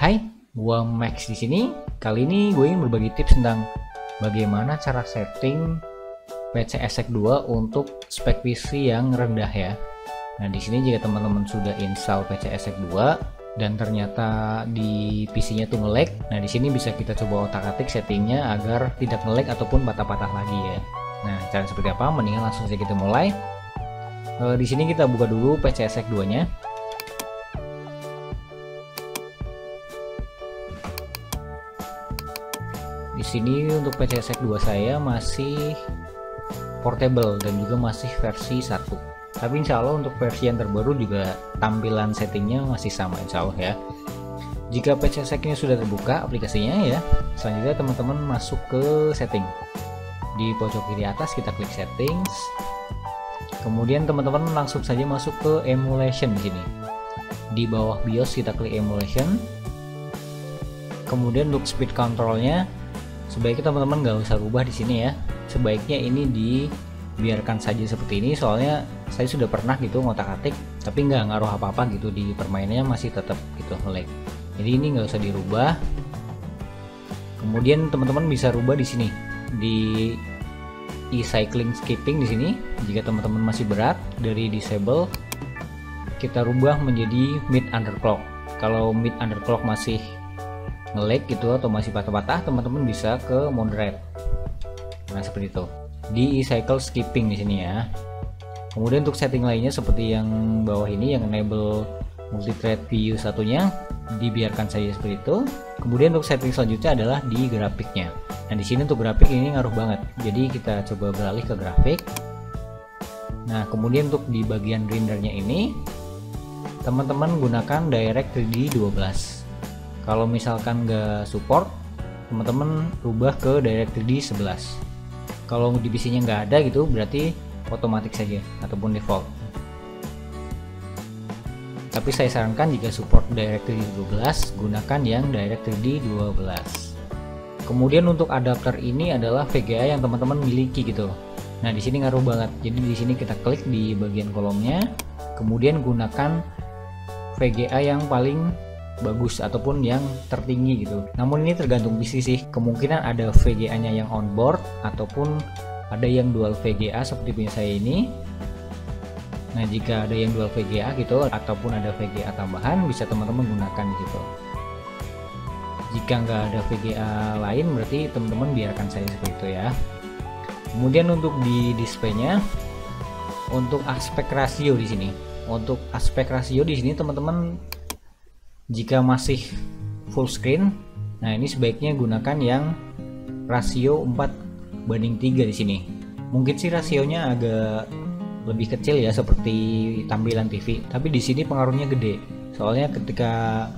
Hai, gua Max di sini. Kali ini gue ingin berbagi tips tentang bagaimana cara setting PC ESEC 2 untuk spek PC yang rendah ya. Nah, di sini jika teman-teman sudah install PC ESEC 2 dan ternyata di PC-nya tuh nge-lag, nah di sini bisa kita coba otak-atik settingnya agar tidak nge-lag ataupun patah-patah lagi ya. Nah, cara seperti apa? Mendingan langsung saja kita mulai. Di sini kita buka dulu PC ESEC 2-nya. Di sini untuk PC ESEC 2 saya masih portable dan juga masih versi 1. Tapi insya Allah untuk versi yang terbaru juga tampilan settingnya masih sama insya Allah ya. Jika PC ESEC-nya sudah terbuka aplikasinya ya, selanjutnya teman-teman masuk ke setting. Di pojok kiri atas kita klik settings. Kemudian teman-teman langsung saja masuk ke emulation di sini. Di bawah BIOS kita klik emulation. Kemudian untuk speed controlnya sebaiknya teman-teman nggak usah rubah di sini ya. Sebaiknya ini dibiarkan saja seperti ini, soalnya saya sudah pernah gitu ngotak-atik tapi nggak ngaruh apa-apa gitu, di permainannya masih tetap gitu nge-lag. Jadi ini nggak usah dirubah. Kemudian teman-teman bisa rubah di sini di e-cycling skipping di sini. Jika teman-teman masih berat, dari disable kita rubah menjadi mid underclock. Kalau mid underclock masih nge-lag gitu atau masih patah-patah, teman-teman bisa ke moderate. Nah, seperti itu. Di e-cycle skipping di sini ya. Kemudian untuk setting lainnya seperti yang bawah ini yang enable multithread view satunya dibiarkan saja seperti itu. Kemudian untuk setting selanjutnya adalah di grafiknya. Nah, di sini untuk grafik ini ngaruh banget. Jadi kita coba beralih ke grafik. Nah, kemudian untuk di bagian rendernya ini teman-teman gunakan DirectX 3D 12. Kalau misalkan nggak support, teman-teman rubah ke DirectX 3D 11. Kalau di PC-nya nggak ada gitu, berarti otomatis saja ataupun default. Tapi saya sarankan jika support DirectX 3D 12, gunakan yang DirectX 3D 12. Kemudian untuk adapter ini adalah VGA yang teman-teman miliki gitu. Nah, di sini ngaruh banget. Jadi di sini kita klik di bagian kolomnya, kemudian gunakan VGA yang paling bagus ataupun yang tertinggi gitu. Namun ini tergantung PC sih. Kemungkinan ada VGA-nya yang onboard ataupun ada yang dual VGA seperti punya saya ini. Nah, jika ada yang dual VGA gitu ataupun ada VGA tambahan, bisa teman-teman gunakan di situ. Jika nggak ada VGA lain, berarti teman-teman biarkan saja seperti itu ya. Kemudian untuk di displaynya, untuk aspek rasio di sini. Untuk aspek rasio di sini teman-teman jika masih full screen, nah ini sebaiknya gunakan yang rasio 4:3 di sini. Mungkin sih rasionya agak lebih kecil ya seperti tampilan TV, tapi di sini pengaruhnya gede. Soalnya ketika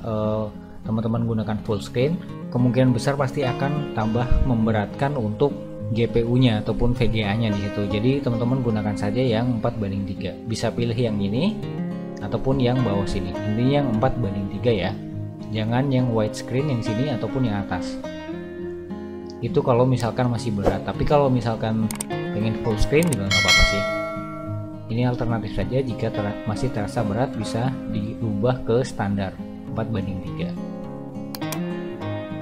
teman-teman gunakan full screen, kemungkinan besar pasti akan tambah memberatkan untuk GPU-nya ataupun VGA-nya di situ. Jadi teman-teman gunakan saja yang 4:3. Bisa pilih yang ini ataupun yang bawah sini. Ini yang 4:3 ya. Jangan yang widescreen yang sini ataupun yang atas. Itu kalau misalkan masih berat. Tapi kalau misalkan pengen full screen juga nggak apa-apa sih. Ini alternatif saja. Jika masih terasa berat, bisa dirubah ke standar 4:3.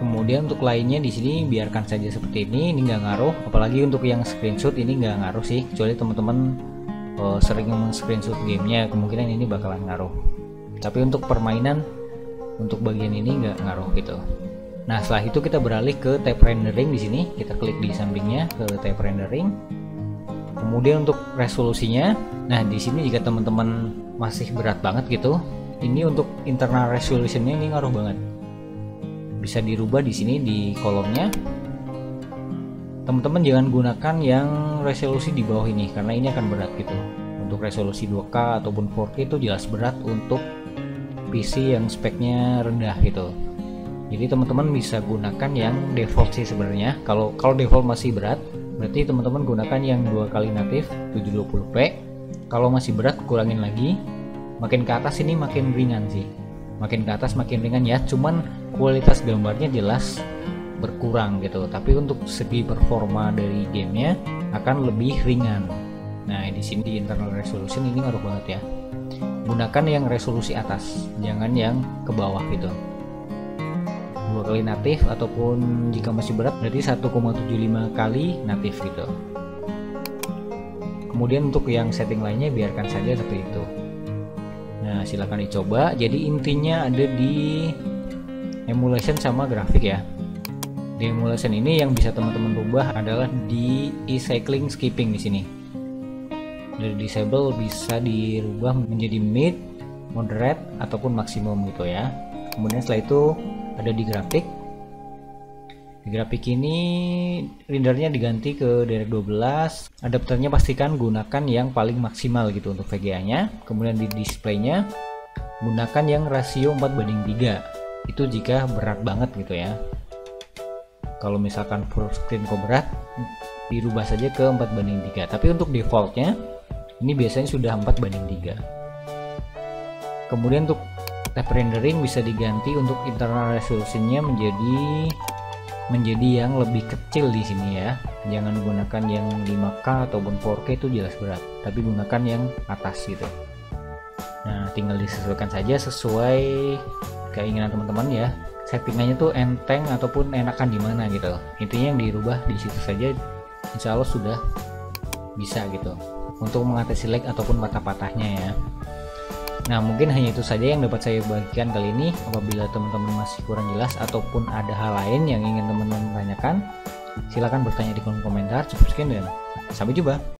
Kemudian untuk lainnya di sini biarkan saja seperti ini nggak ngaruh. Apalagi untuk yang screenshot ini nggak ngaruh sih, kecuali teman-teman sering screenshot gamenya, kemungkinan ini bakalan ngaruh. Tapi untuk permainan, untuk bagian ini nggak ngaruh gitu. Nah, setelah itu kita beralih ke tab rendering di sini. Kita klik di sampingnya ke tab rendering. Kemudian untuk resolusinya, nah di sini jika teman-teman masih berat banget gitu, ini untuk internal resolutionnya ini ngaruh banget. Bisa dirubah di sini di kolomnya. Teman-teman jangan gunakan yang resolusi di bawah ini karena ini akan berat gitu. Untuk resolusi 2K ataupun 4K itu jelas berat untuk PC yang speknya rendah gitu. Jadi teman-teman bisa gunakan yang default sih sebenarnya. Kalau default masih berat, berarti teman-teman gunakan yang 2 kali natif 720p. Kalau masih berat kurangin lagi. Makin ke atas ini makin ringan sih. Makin ke atas makin ringan ya. Cuman kualitas gambarnya jelas berkurang gitu, tapi untuk segi performa dari gamenya akan lebih ringan. Nah, di sini di internal resolution ini ngaruh banget ya. Gunakan yang resolusi atas, jangan yang ke bawah gitu. kali natif, ataupun jika masih berat berarti 1,75 kali natif gitu. Kemudian untuk yang setting lainnya biarkan saja seperti itu. Nah, silahkan dicoba. Jadi intinya ada di emulation sama grafik ya. Di emulation ini yang bisa teman-teman rubah adalah di e-cycling skipping di sini. Dari disable bisa dirubah menjadi mid, moderate ataupun maksimum gitu ya. Kemudian setelah itu ada di grafik. Di grafik ini rendernya diganti ke DirectX 12. Adapternya pastikan gunakan yang paling maksimal gitu untuk VGA-nya. Kemudian di displaynya gunakan yang rasio 4:3. Itu jika berat banget gitu ya. Kalau misalkan full screen kok berat, dirubah saja ke 4:3. Tapi untuk defaultnya ini biasanya sudah 4:3. Kemudian untuk tab rendering bisa diganti untuk internal resolusinya menjadi yang lebih kecil di sini ya. Jangan gunakan yang 5K ataupun 4K, itu jelas berat, tapi gunakan yang atas gitu. Nah, tinggal disesuaikan saja sesuai keinginan teman-teman ya. Settingannya tuh enteng ataupun enakan di mana gitu. Intinya yang dirubah di situ saja, insya Allah sudah bisa gitu untuk mengatasi lag ataupun patah-patahnya ya. Nah, mungkin hanya itu saja yang dapat saya bagikan kali ini. Apabila teman-teman masih kurang jelas ataupun ada hal lain yang ingin teman-teman tanyakan, silahkan bertanya di kolom komentar. Cukup sekian dan sampai jumpa.